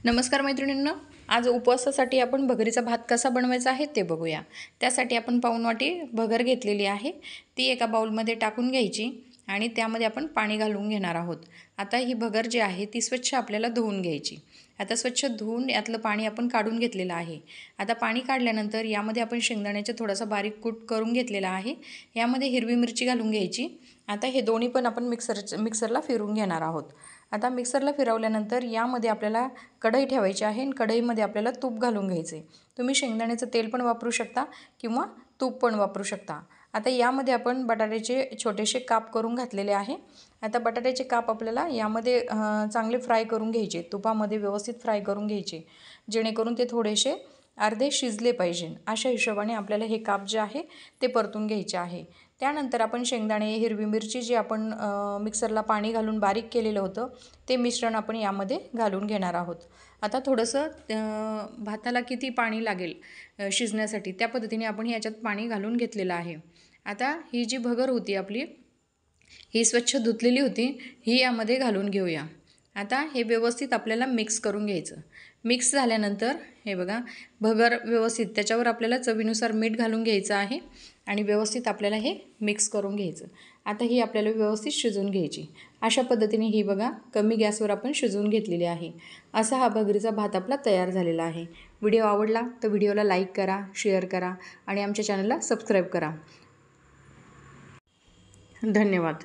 नमस्कार मैत्रिणींनो, आज उपवासासाठी आपण भगरीचा भात कसा बनवायचा आहे ते बघूया। त्यासाठी आपण पाऊण वाटी भगर घेतलेली आहे, ती एका बाउलमध्ये टाकून घ्यायची आणि त्यामध्ये आपण पाणी घालून घेणार आहोत। आता ही भगर जी आहे ती स्वच्छ आपल्याला धुवून घ्यायची। आता स्वच्छ धुवून यातलं पाणी आपण काढून घेतलेलं आहे। आता पाणी काढल्यानंतर यामध्ये आपण शेंगदाण्याचा थोडासा बारीक कूट करून घेतलेला आहे। यामध्ये हिरवी मिरची घालून घ्यायची। आता हे दोन्ही पण आपण मिक्सरला फिरवून घेणार आहोत। आता मिक्सरला फिरवल्यानंतर यामध्ये आपल्याला कढई ठेवायची आहे आणि कढईमध्ये आपल्याला तूप घालून घ्यायचे। तुम्ही शेंगदाण्याचं तेल पण वापरू शकता किंवा तूप पण वापरू शकता। आता यामध्ये आपण बटाट्याचे छोटेसे काप करून घातलेले आहे। आता बटाट्याचे काप आपल्याला यामध्ये चांगले फ्राय करून घ्यायचे, तुपामध्ये व्यवस्थित फ्राय करून घ्यायचे, जेणेकरून ते थोडेसे अर्धे शिजले पाहिजे। अशा हिशोबाने आपल्याला हे काप जे आहे ते परतून घ्यायचे आहे। त्यानंतर आपण शेंगदाणे, हिरवी मिरची जी आपण मिक्सरला पाणी घालून बारीक केलेलं होतं ते मिश्रण आपण यामध्ये घालून घेणार आहोत। आता थोडंसं भाताला किती पाणी लागेल शिजण्यासाठी त्या पद्धतीने आपण याच्यात पाणी घालून घेतलेलं आहे। आता ही जी भगर होती आपली, ही स्वच्छ धुतलेली होती, ही यामध्ये घालून घेऊया। आता हे व्यवस्थित आपल्याला मिक्स करून घ्यायचं। मिक्स झाल्यानंतर हे बघा, भगर व्यवस्थित त्याच्यावर आपल्याला चवीनुसार मीठ घालून घ्यायचं आहे आणि व्यवस्थित आपल्याला हे मिक्स करून घ्यायचं। आता ही आपल्याला व्यवस्थित शिजवून घ्यायची। अशा पद्धतीने ही बघा कमी गॅसवर आपण शिजवून घेतलेली आहे। असा हा भगरीचा भात आपला तयार झालेला आहे। व्हिडिओ आवडला तर व्हिडिओला लाईक करा, शेअर करा आणि आमच्या चॅनलला सबस्क्राईब करा। धन्यवाद।